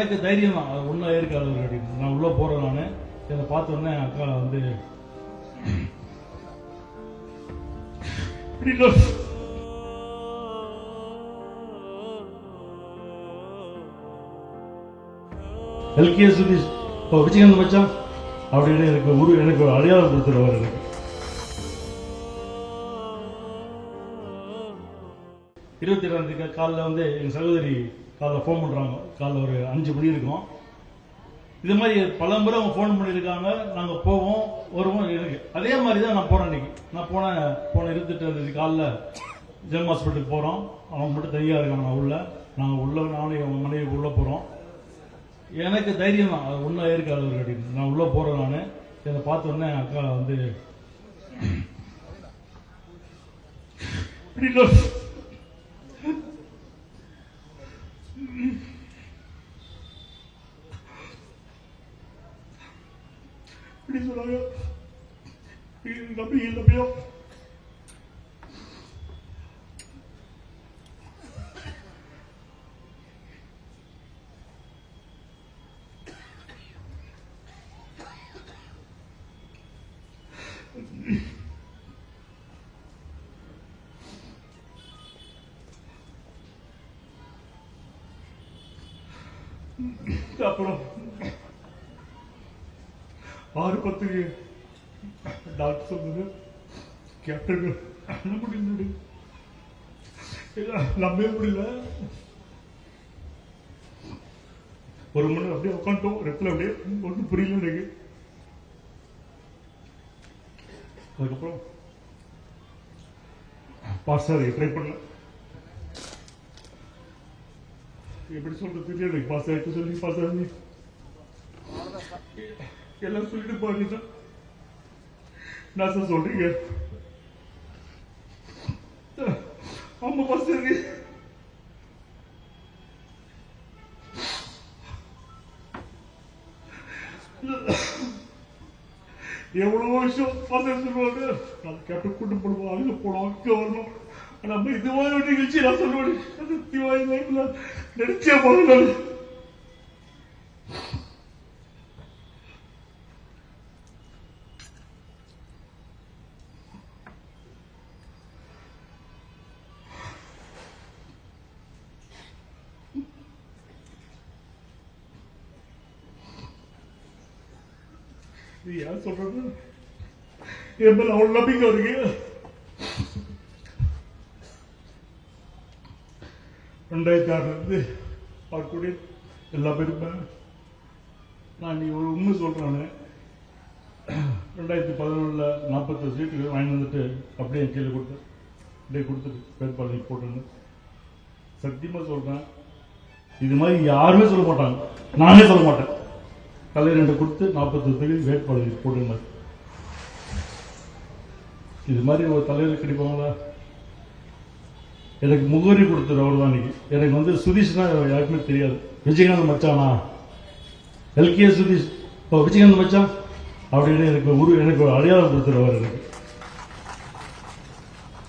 எனக்கு தைரியம் தான், அது ஒன்றும் இருக்காது அப்படின்னு. நான் உள்ளே போகிறேன். நான் இதை பார்த்தோன்னே அக்கா வந்து எல்கே சுதீஷ் இப்போ விஜயகாந்த் மச்சான் அப்படின்னு எனக்கு ஒரு அடையாளம் கொடுத்துருவார். எனக்கு 22 காலையில் வந்து எங்கள் சகோதரி காலைல ஃபோன் பண்ணுறாங்க. காலைல ஒரு 5 மணி இருக்கும். இது மாதிரி பல முறை அவங்க ஃபோன் பண்ணியிருக்காங்க. நாங்கள் போவோம் வருவோம். எனக்கு அதே மாதிரி தான் நான் போகிறேன். இன்னைக்கு நான் போன 22 காலைல ஜெம் ஹாஸ்பிட்டலுக்கு போகிறோம். அவங்க மட்டும் தனியாக இருக்காங்க. நான் நாங்கள் நானும் என் மனைவி உள்ளே போகிறோம். எனக்கு தைரியம் தான், அது ஒன்றும் இருக்காது அப்படின்னு. நான் உள்ளே போகிறேன். நான் இதை பார்த்தோன்னே அக்கா வந்து சொன்னாங்க, நம்பியோ அப்புறம் 6:10 டாக்டர் சொன்னது கேப்டன் முடியல, நம்பவே முடியல. ஒரு மணி அப்படியே உட்காந்துட்டோம். ரெட்டில் அப்படியே ஒன்றும் புரியல எனக்கு. அதுக்கப்புறம் பாஸ் ஆகி ட்ரை பண்ண, எப்படி சொல்றது தெரியல எனக்கு. பாஸ் ஆகிட்டு சொல்லி பாஸ் ஆகி எல்லாம் சொல்லிட்டு போறீங்க. நான் சார் சொல்றீங்க, ஆமா பாஸ் ஆகி எவ்வளவோ விஷயம் பாஸ் சொல்லுவாங்க. நான் கேட்டு கூட்டு போடுவோம், அங்க போனோம், அங்க வரணும். நம்ம இது மாதிரி நிகழ்ச்சி நான் சொல்லுவேன். சத்தியவாய் லைஃப்ல நடிச்சே போகல. யார் சொல்றது, என் மேல அவ்வளவு நம்பிக்கை வருங்க. 2006 அவர் கூட எல்லா பேருமே நான் நீ ஒரு உண்மை சொல்றேன். 2011 40 சீட்டு வாங்கி வந்துட்டு அப்படியே கீழே கொடுத்தேன். அப்படியே கொடுத்துட்டு வேட்பாளர் போட்டு சத்தியமா சொல்றேன், இது மாதிரி யாருமே சொல்ல மாட்டாங்க, நானே சொல்ல மாட்டேன். கலை 2 கொடுத்து 40 வேட்பாளர் போட்டுங்க. இது மாதிரி ஒரு தலைவர் கிடைப்பாங்களா? எனக்கு முகவரி கொடுத்தது அவர் தான். எனக்கு வந்து சுதீஷ்னா யாருக்குமே தெரியாது. விஜயகாந்த் மச்சானா, எல்கே சுதீஷ் இப்போ விஜயகாந்த் மச்சான் அப்படின்னு எனக்கு ஒரு அடையாளம் கொடுத்துருவார். எனக்கு